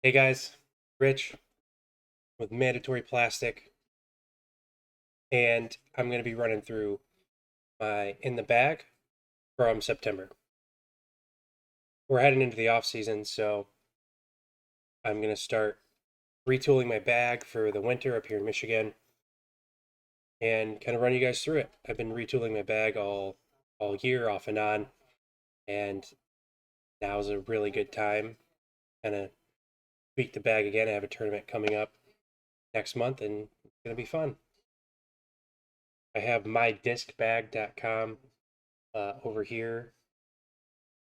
Hey guys, Rich with Mandatory Plastic, and I'm going to be running through my in the bag from September. We're heading into the off season, so I'm going to start retooling my bag for the winter up here in Michigan and kind of run you guys through it. I've been retooling my bag all year off and on, and now is a really good time kind of tweak the bag again. I have a tournament coming up next month and it's going to be fun. I have mydiscbag.com over here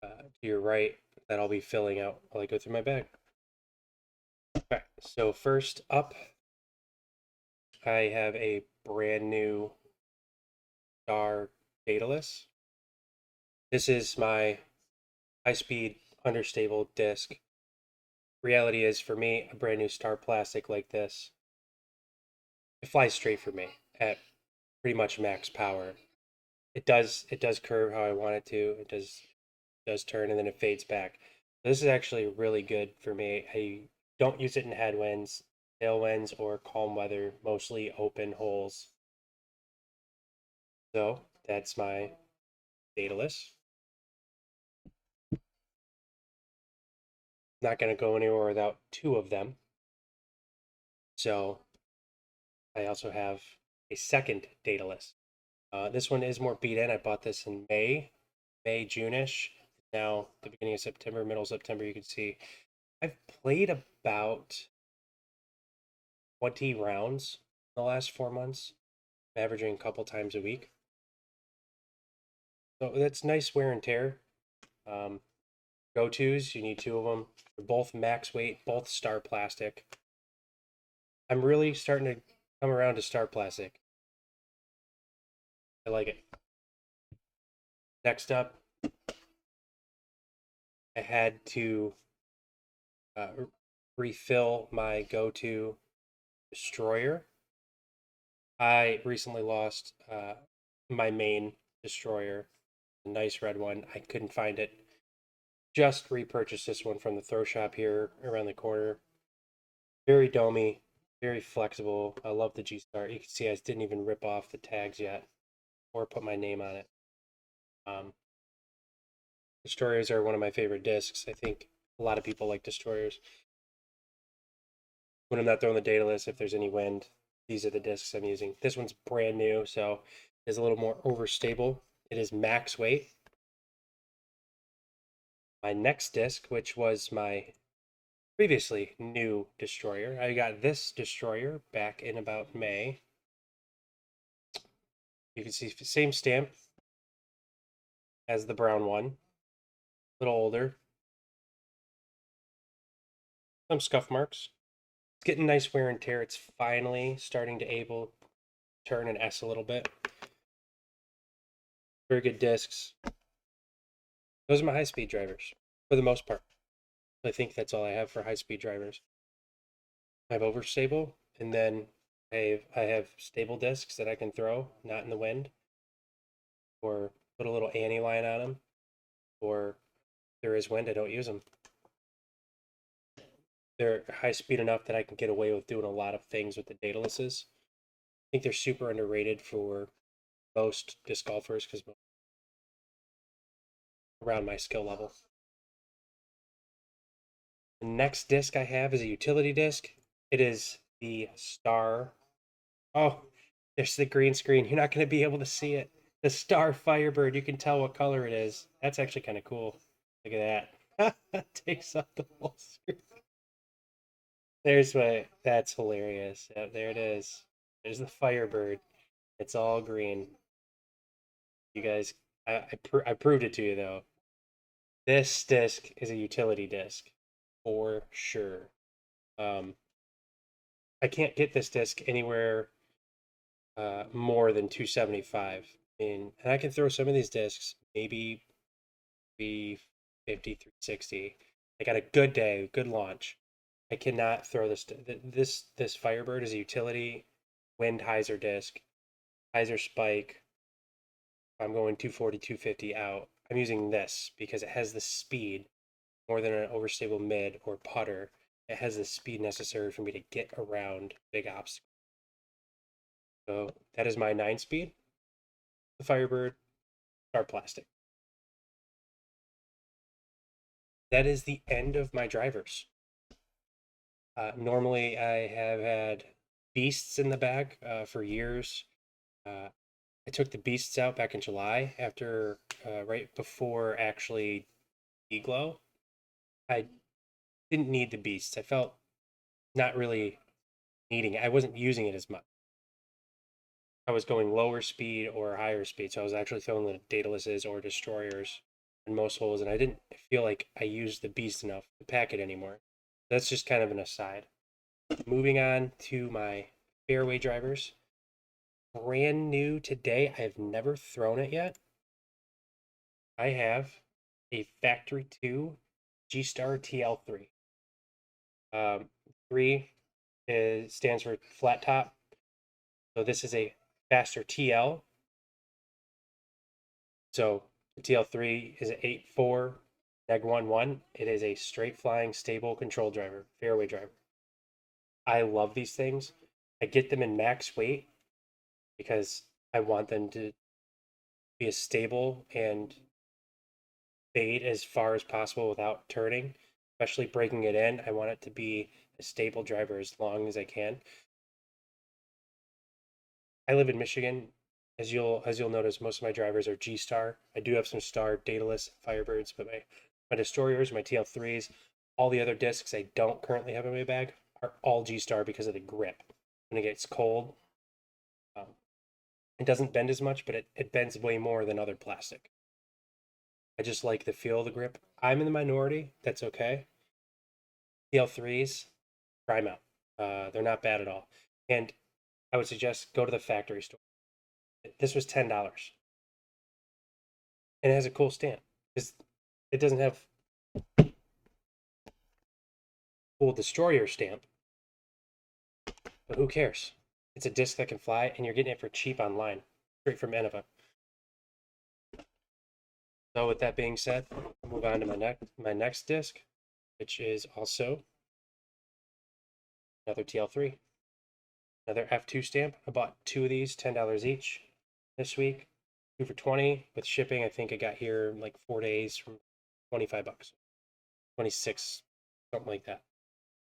to your right that I'll be filling out while I go through my bag. Okay, so first up, I have a brand new Star Daedalus. This is my high-speed understable disc. Reality is, for me, a brand new Star Plastic like this, it flies straight for me at pretty much max power. It does curve how I want it to. It does turn and then it fades back. This is actually really good for me. I don't use it in headwinds, tailwinds, or calm weather, mostly open holes. So that's my Daedalus. Not going to go anywhere without two of them. So I also have a second Daedalus. This one is more beat in. I bought this in June-ish. Now the beginning of September, middle of September, you can see I've played about 20 rounds in the last 4 months, averaging a couple times a week. So that's nice wear and tear. Um, Go-tos, you need two of them. They're both max weight, both Star Plastic. I'm really starting to come around to Star Plastic. I like it. Next up, I had to uh, refill my go-to destroyer. I recently lost my main destroyer, a nice red one. I couldn't find it. Just repurchased this one from the throw shop here around the corner. Very domey, very flexible. I love the G-Star. You can see I didn't even rip off the tags yet or put my name on it. Um, Destroyers are one of my favorite discs. I think a lot of people like Destroyers. When I'm not throwing the Daedalus, if there's any wind, these are the discs I'm using. This one's brand new, so it's a little more overstable. It is max weight. My next disc, which was my previously new Destroyer, I got this Destroyer back in about May. You can see same stamp as the brown one, a little older, some scuff marks. It's getting nice wear and tear. It's finally starting to able turn and S a little bit. Very good discs. Those are my high speed drivers for the most part. I think that's all I have for high speed drivers. I have overstable, and then I have stable discs that I can throw, not in the wind, or put a little anti line on them, or if there is wind, I don't use them. They're high speed enough that I can get away with doing a lot of things with the Daedaluses. I think they're super underrated for most disc golfers because around my skill level. The next disc I have is a utility disc. It is the Star. Oh, there's the green screen. You're not going to be able to see it. The Star Firebird. You can tell what color it is. That's actually kind of cool. Look at that. That takes up the whole screen. There's my. That's hilarious. Yeah, there it is. There's the Firebird. It's all green. You guys, I proved it to you though. This disc is a utility disc for sure. Um, I can't get this disc anywhere more than 275. And I can throw some of these discs maybe 350, 360. I got a good day, good launch. I cannot throw this Firebird is a utility wind hyzer disc, hyzer spike. I'm going 240, 250 out. I'm using this because it has the speed more than an overstable mid or putter. it has the speed necessary for me to get around big obstacles. So that is my 9-speed, the Firebird Star Plastic. That is the end of my drivers. Normally, I have had Beasts in the bag for years. Uh, I took the Beasts out back in July after, right before actually Deglow. I didn't need the Beasts. I felt not really needing it. I wasn't using it as much. I was going lower speed or higher speed, so I was actually throwing the Datalises or Destroyers in most holes, and I didn't feel like I used the Beast enough to pack it anymore. That's just kind of an aside. Moving on to my fairway drivers. Brand new today. I have never thrown it yet. I have a Factory 2 G-Star TL3. 3 stands for flat top. So this is a faster TL. So the TL3 is an 8.4 neg 1.1. It is a straight flying, stable control driver, fairway driver. I love these things. I get them in max weight because I want them to be as stable and fade as far as possible without turning, especially breaking it in. I want it to be a stable driver as long as I can. I live in Michigan. As you'll notice, most of my drivers are G Star. I do have some Star Daedalus Firebirds, but my Destroyers, my TL3s, all the other discs I don't currently have in my bag are all G Star because of the grip. When it gets cold, um, it doesn't bend as much, but it bends way more than other plastic. I just like the feel of the grip. I'm in the minority. That's okay. TL3s, try them out. They're not bad at all. And I would suggest go to the factory store. This was $10, and it has a cool stamp. It doesn't have cool destroyer stamp, but who cares? It's a disc that can fly, and you're getting it for cheap online, straight from Innova. So with that being said, I'll move on to my next disc, which is also another TL3, another F2 stamp. I bought 2 of these, $10 each this week. 2 for 20 with shipping. I think I got here in like 4 days from $25, 26, something like that.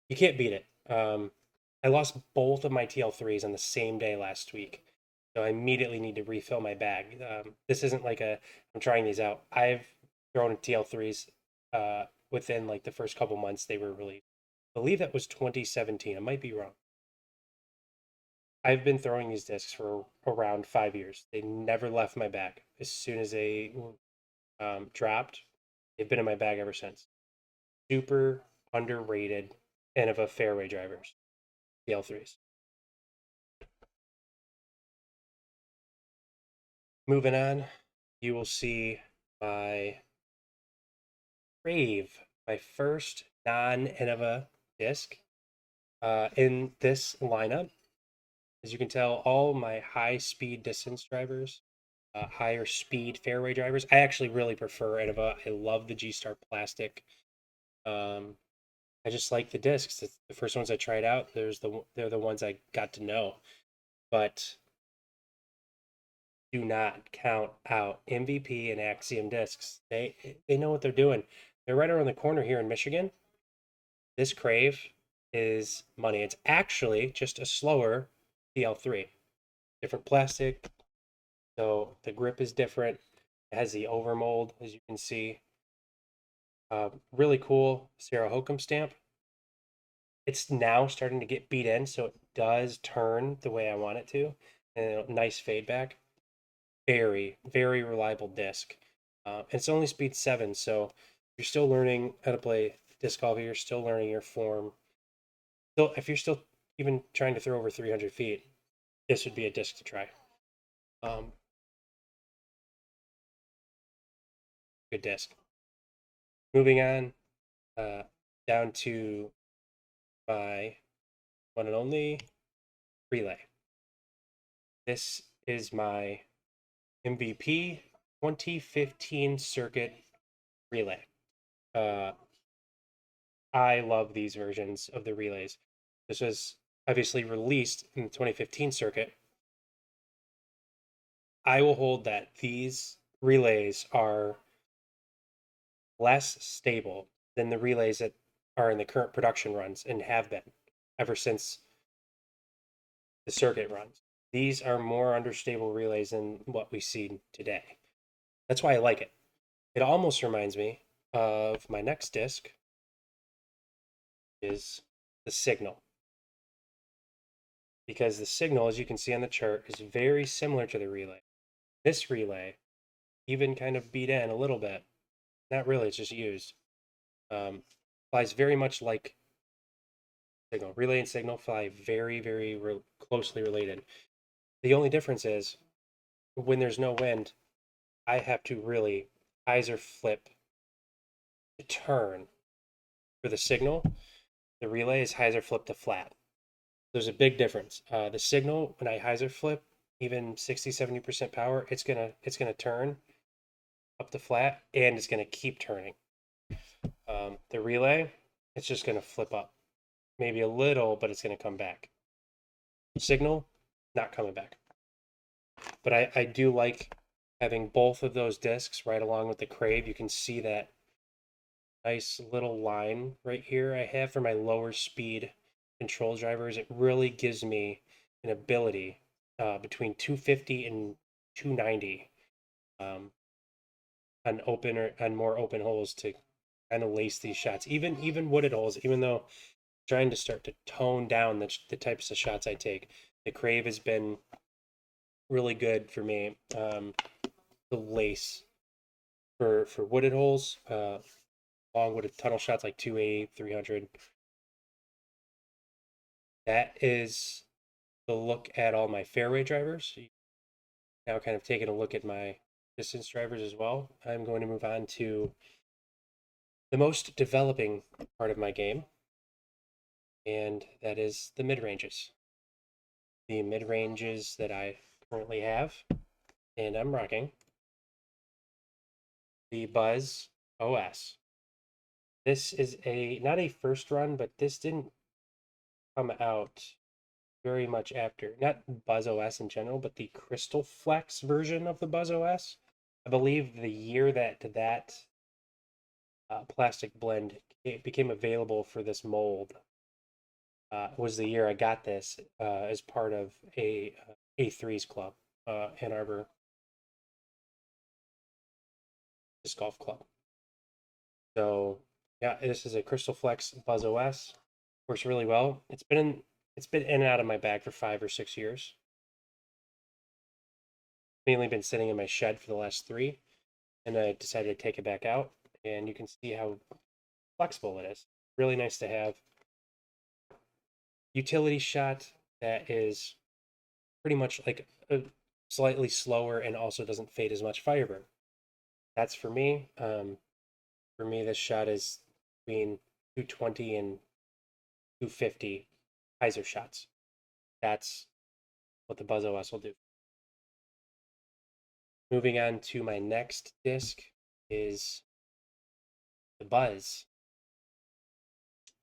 You can't beat it. I lost both of my TL3s on the same day last week, so I immediately need to refill my bag. This isn't like I'm trying these out. I've thrown TL3s within like the first couple months they were released. I believe that was 2017. I might be wrong. I've been throwing these discs for around 5 years. They never left my bag. As soon as they dropped, they've been in my bag ever since. Super underrated and of a fairway drivers, the L3s. Moving on, you will see my Crave, my first non-Innova disc in this lineup. As you can tell, all my high-speed distance drivers, higher speed fairway drivers, I actually really prefer Innova. I love the G-Star plastic. Um, I just like the discs. It's the first ones I tried out. They're the ones I got to know. But do not count out MVP and Axiom discs. They know what they're doing. They're right around the corner here in Michigan. This Crave is money. It's actually just a slower TL3. Different plastic, so the grip is different. It has the overmold, as you can see. Really cool Sarah Hokum stamp. It's now starting to get beat in, so it does turn the way I want it to. And a nice fade back. Very, very reliable disc. It's only speed 7, so you're still learning how to play disc golf. You're still learning your form. So if you're still even trying to throw over 300 feet, this would be a disc to try. Um, Good disc. Moving on uh, down to my one and only relay. This is my MVP 2015 circuit relay. Uh, I love these versions of the relays. This was obviously released in the 2015 circuit. I will hold that these relays are less stable than the relays that are in the current production runs and have been ever since the circuit runs. These are more understable relays than what we see today. That's why I like it. It almost reminds me of my next disc is the Signal. Because the Signal, as you can see on the chart, is very similar to the relay. This relay even kind of beat in a little bit. Not really, it's just used. Flies very much like Signal. Relay and Signal fly very, very closely related. The only difference is when there's no wind, I have to really hyzer flip to turn. For the Signal, the relay is hyzer flip to flat. There's a big difference. The Signal, when I hyzer flip, even 60-70% power, it's gonna turn up to flat and it's gonna keep turning. The relay, it's just gonna flip up, maybe a little, but it's gonna come back. Signal, not coming back. But I do like having both of those discs right along with the Crave. You can see that nice little line right here I have for my lower speed control drivers. It really gives me an ability between 250 and 290 on open or on more open holes to kind of lace these shots. Even wooded holes, even though I'm trying to start to tone down the types of shots I take. The Crave has been really good for me. The lace for wooded holes, long wooded tunnel shots like 280, 300. That is the look at all my fairway drivers. Now kind of taking a look at my distance drivers as well. I'm going to move on to the most developing part of my game, and that is the mid-ranges. The mid-ranges that I currently have, and I'm rocking the Buzz OS. This is not a first run, but this didn't come out very much after, not Buzz OS in general, but the Crystal Flex version of the Buzz OS. I believe the year that plastic blend became available for this mold was the year I got this as part of a A3's club, Ann Arbor Disc Golf Club. So yeah, this is a Crystal Flex Buzz OS. Works really well. It's been in and out of my bag for 5 or 6 years. Mainly been sitting in my shed for the last 3, and I decided to take it back out. And you can see how flexible it is. Really nice to have. Utility shot that is pretty much like a slightly slower and also doesn't fade as much Firebird. That's for me. For me, this shot is between 220 and 250 hyzer shots. That's what the Buzz OS will do. Moving on to my next disc is the Buzz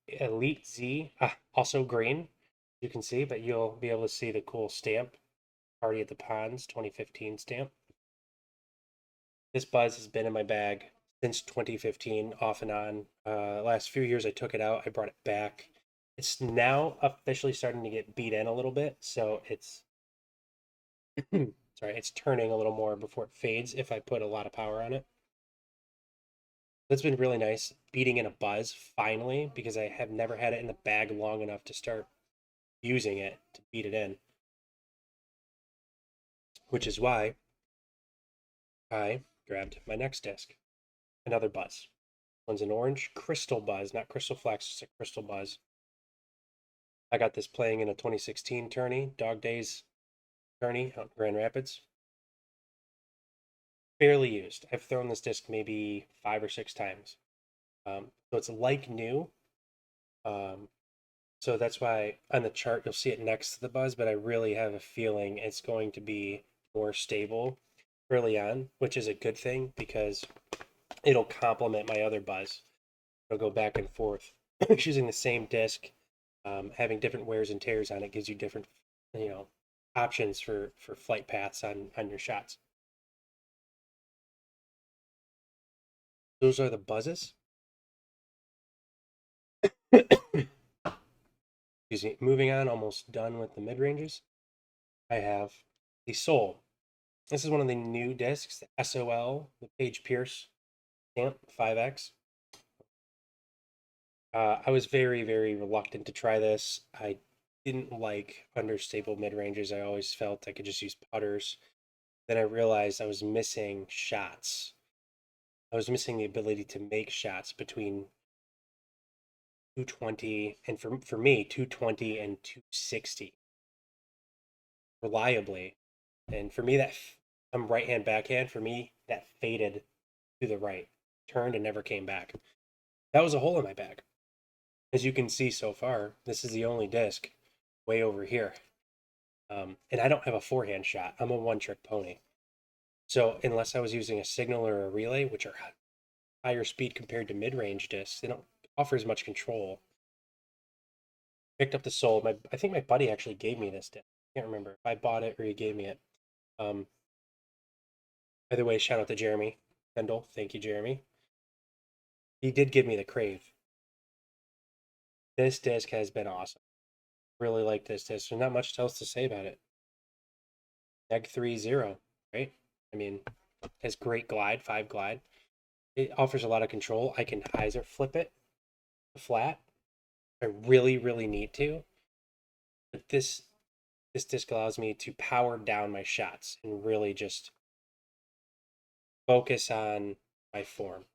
Elite Z, also green, you can see, but you'll be able to see the cool stamp, Party at the Ponds 2015 stamp. This Buzz has been in my bag since 2015, off and on. Last few years I took it out, I brought it back. It's now officially starting to get beat in a little bit, so it's sorry, it's turning a little more before it fades if I put a lot of power on it. That's been really nice, beating in a Buzz finally, because I have never had it in the bag long enough to start using it to beat it in. Which is why I grabbed my next disc, another Buzz. One's an orange Crystal Buzz, not Crystal Flex, just a Crystal Buzz. I got this playing in a 2016 tourney, Dog Days tourney out in Grand Rapids. Fairly used. I've thrown this disc maybe 5 or 6 times. So it's like new. So that's why on the chart you'll see it next to the Buzz, but I really have a feeling it's going to be more stable early on, which is a good thing because it'll complement my other Buzz. It'll go back and forth choosing the same disc, having different wears and tears on it gives you different, you know, options for flight paths on your shots. Those are the buzzes. Excuse me. Moving on, almost done with the mid ranges. I have the Soul. This is one of the new discs, the SOL, the Page Pierce stamp 5X. I was very, very reluctant to try this. I didn't like understable mid ranges. I always felt I could just use putters. Then I realized I was missing shots. I was missing the ability to make shots between 220 and for me 220 and 260 reliably. And for me I'm right hand backhand. For me that faded to the right, turned and never came back. That was a hole in my bag. As you can see so far, this is the only disc way over here. And I don't have a forehand shot. I'm a one trick pony. So unless I was using a signal or a relay, which are higher speed compared to mid range discs, they don't offer as much control. Picked up the Soul. I think my buddy actually gave me this disc. I can't remember if I bought it or he gave me it. Um, Either way, shout out to Jeremy Kendall. Thank you, Jeremy. He did give me the Crave. This disc has been awesome. Really like this disc. There's not much else to say about it. Neg 3.0, right? I mean, has great glide, 5 glide. It offers a lot of control. I can hyzer flip it flat. I really, really need to. But this disc allows me to power down my shots and really just focus on my form.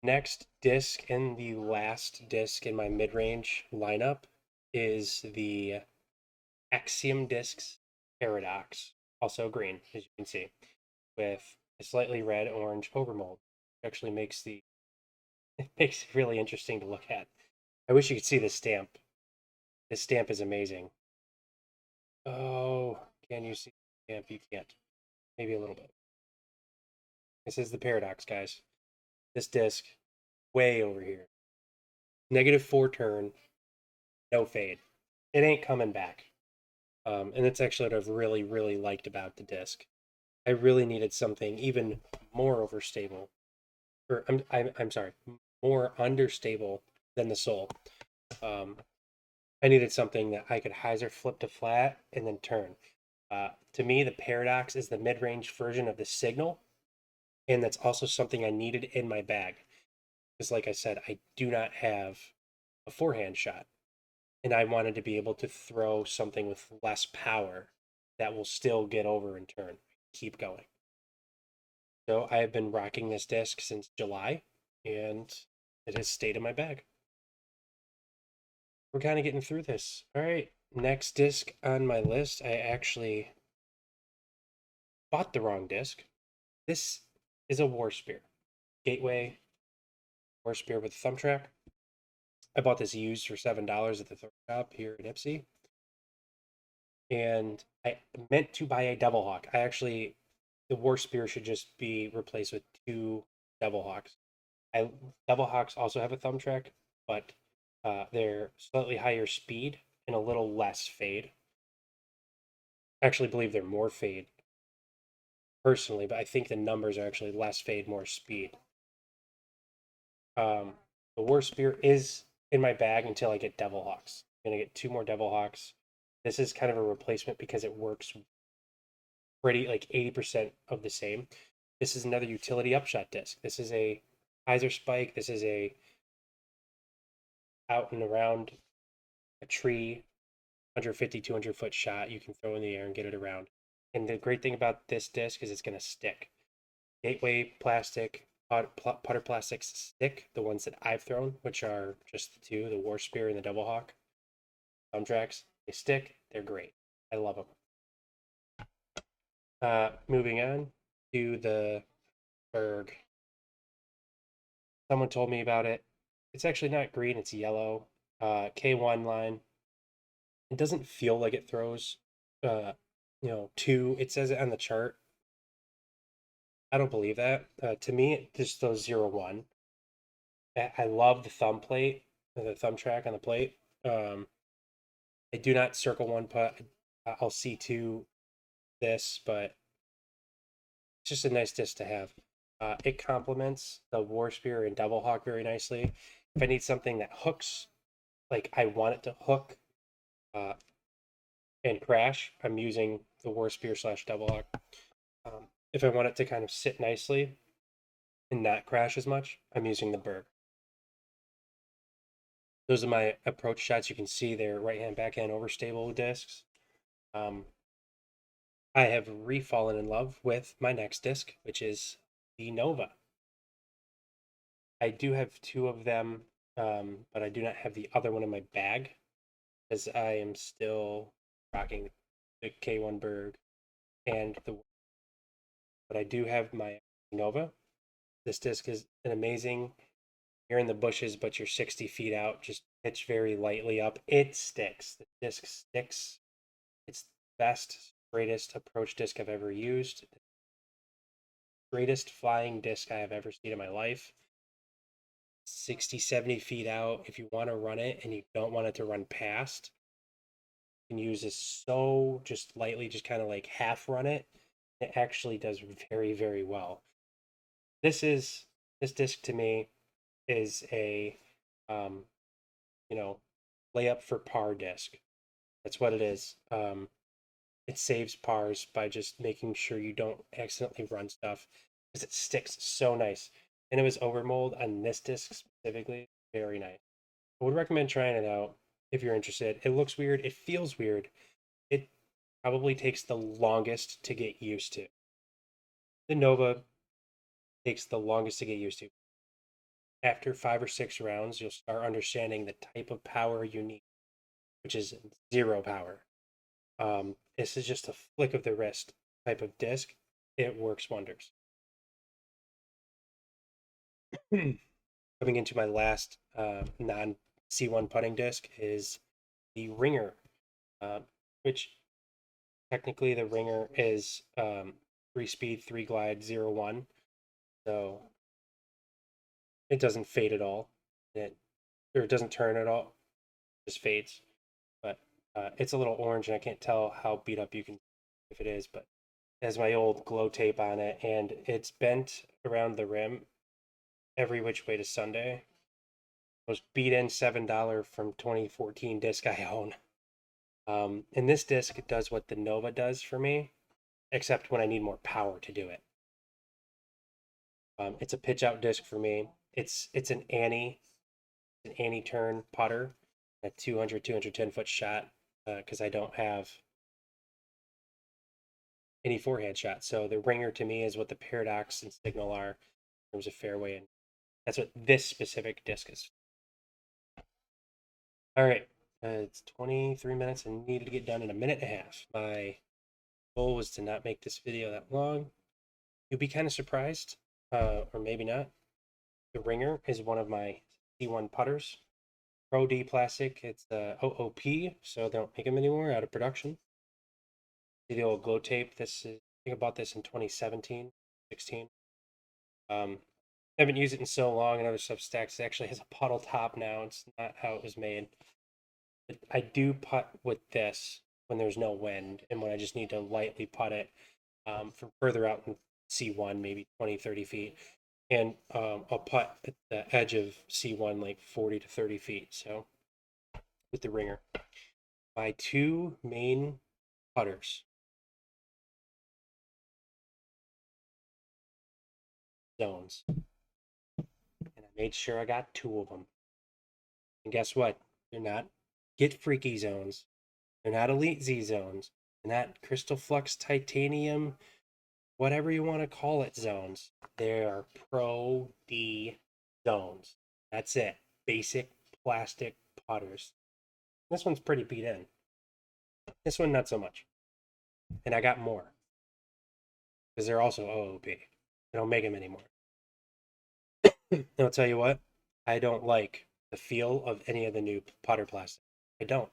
Next disc and the last disc in my mid-range lineup is the Axiom Discs Paradox, also green, as you can see, with a slightly red orange overmold. It actually makes it makes it really interesting to look at. I wish you could see this stamp. This stamp is amazing. Oh, can you see the stamp? You can't. Maybe a little bit. This is the Paradox, guys. This disc, way over here. -4 turn, no fade. It ain't coming back. And that's actually what I've really, really liked about the disc. I really needed something even more overstable, or I'm sorry, more understable than the Soul. Um, I needed something that I could hyzer flip to flat and then turn. To me, the Paradox is the mid-range version of the Signal, and that's also something I needed in my bag. Because, like I said, I do not have a forehand shot, and I wanted to be able to throw something with less power that will still get over and turn, keep going. So I have been rocking this disc since July, and it has stayed in my bag. We're kind of getting through this. All right, next disc on my list. I actually bought the wrong disc. This is a War Spear Gateway War Spear with a thumb track. I bought this used for $7 at the thrift shop here in Ipsy, and I meant to buy a Devil Hawk. The War Spear should just be replaced with 2 Devil Hawks. Devil Hawks also have a thumb track, but they're slightly higher speed and a little less fade. I actually believe they're more fade personally, but I think the numbers are actually less fade, more speed. Um, the War Spear is in my bag until I get Devil Hawks. I'm gonna get 2 more Devil Hawks. This is kind of a replacement because it works pretty like 80% of the same. This is another utility upshot disc. This is a hyzer spike. This is a out and around a tree 150, 200 foot shot you can throw in the air and get it around. And the great thing about this disc is it's going to stick. Gateway plastic, putter plastics stick, the ones that I've thrown, which are just the 2, the War Spear and the Devil Hawk thumb tracks. They stick, they're great. I love them. Moving on to the Berg. Someone told me about it. It's actually not green, it's yellow. K1 line. It doesn't feel like it throws 2. It says it on the chart. I don't believe that. To me, it just throws 0-1. I love the thumb plate, the thumb track on the plate. Um, I do not circle one putt. I'll C2 this, but it's just a nice disc to have. It complements the War Spear and Double Hawk very nicely. If I need something that hooks, like I want it to hook uh, and crash, I'm using the War Spear slash Double Hawk. If I want it to kind of sit nicely and not crash as much, I'm using the Berg. Those are my approach shots. You can see they're right hand, backhand, overstable discs. Um, I have re-fallen in love with my next disc, which is the Nova. I do have two of them, but I do not have the other one in my bag as I am still rocking the K1 Berg and the. But I do have my Nova. This disc is an amazing. You're in the bushes, but you're 60 feet out. Just pitch very lightly up. It sticks. The disc sticks. It's the best, greatest approach disc I've ever used. Greatest flying disc I have ever seen in my life. 60, 70 feet out. If you want to run it and you don't want it to run past, you can use this so just lightly, just kind of like half run it. It actually does very, very well. This is this disc to me is a um, you know, layup for par disc. That's what it is. It saves pars by just making sure you don't accidentally run stuff because it sticks so nice. And it was overmold on this disc specifically. Very nice. I would recommend trying it out if you're interested. It looks weird. It feels weird. It probably takes the longest to get used to. The Nova takes the longest to get used to. After 5 or 6 rounds, you'll start understanding the type of power you need, which is zero power. This is just a flick of the wrist type of disc. It works wonders. Coming into my last non C1 putting disc is the Ringer, uh, which technically the Ringer is 3 speed, 3 glide, 0 1. So it doesn't fade at all. Or it doesn't turn at all. It just fades. But it's a little orange, and I can't tell how beat up you can if it is, but it has my old glow tape on it, and it's bent around the rim every which way to Sunday. Most beat in $7 from 2014 disc I own. And this disc does what the Nova does for me, except when I need more power to do it. It's a pitch out disc for me. It's an Annie turn putter, a 210 foot shot, because I don't have any forehand shot. So the Ringer to me is what the Paradox and Signal are in terms of fairway, and that's what this specific disc is. All right, it's 23 minutes and needed to get done in a minute and a half. My goal was to not make this video that long. You'll be kind of surprised, or maybe not. The Ringer is one of my C1 putters. Pro D plastic. It's OOP, so they don't make them anymore, out of production. See the old glow tape. This is, I think about this in 2017, 16. I haven't used it in so long, and other Substacks. It actually has a puddle top now. It's not how it was made. But I do putt with this when there's no wind and when I just need to lightly putt it from further out in C1, maybe 20, 30 feet. And I'll putt at the edge of C1 like 40 to 30 feet. So with the Ringer. My two main putters, zones. And I made sure I got two of them. And guess what? They're not Get Freaky zones. They're not Elite Z zones. They're not Crystal Flux Titanium, whatever you want to call it, zones. They are Pro D zones. That's it. Basic plastic putters. This one's pretty beat in. This one, not so much. And I got more because they're also OOP. They don't make them anymore. And I'll tell you what, I don't like the feel of any of the new putter plastic. I don't.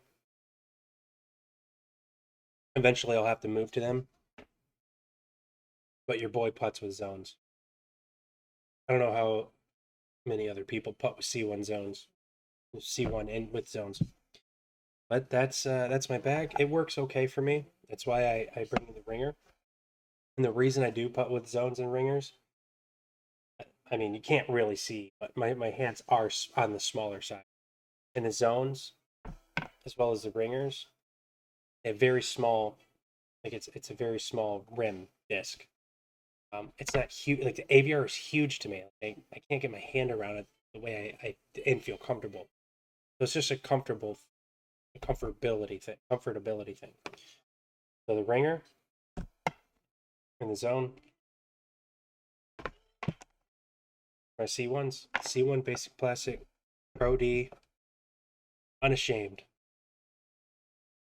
Eventually, I'll have to move to them. But your boy putts with zones. I don't know how many other people putt with C1 zones, C1 and with zones. But that's my bag. It works okay for me. That's why I bring in the ringer. And the reason I do putt with zones and ringers, I mean, you can't really see, but my hands are on the smaller side. And the zones, as well as the ringers, they have very small, like it's a very small rim disc. It's not huge. Like the AVR is huge to me. I can't get my hand around it the way I and feel comfortable. So it's just a comfortability thing. So the ringer in the zone, my C1s, C1 Basic Plastic Pro D, unashamed.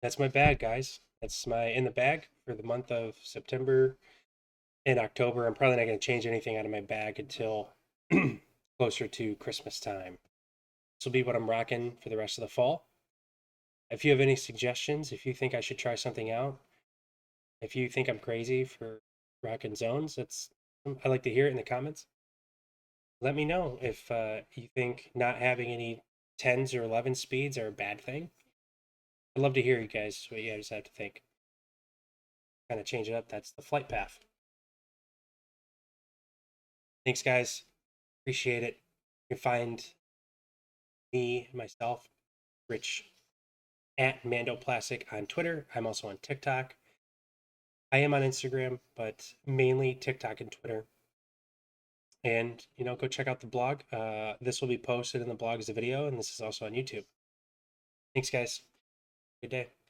That's my bag, guys. That's my in the bag for the month of September and October. I'm probably not going to change anything out of my bag until closer to Christmas time. This will be what I'm rocking for the rest of the fall. If you have any suggestions, if you think I should try something out, if you think I'm crazy for rocking zones, I'd like to hear it in the comments. Let me know if you think not having any 10s or 11 speeds are a bad thing. I'd love to hear you guys, what you guys have to think. Kind of change it up. That's the flight path. Thanks, guys. Appreciate it. You can find me, myself, Rich, at Mando Plastic on Twitter. I'm also on TikTok. I am on Instagram, but mainly TikTok and Twitter. And, go check out the blog. This will be posted in the blog as a video, and this is also on YouTube. Thanks, guys. Good day.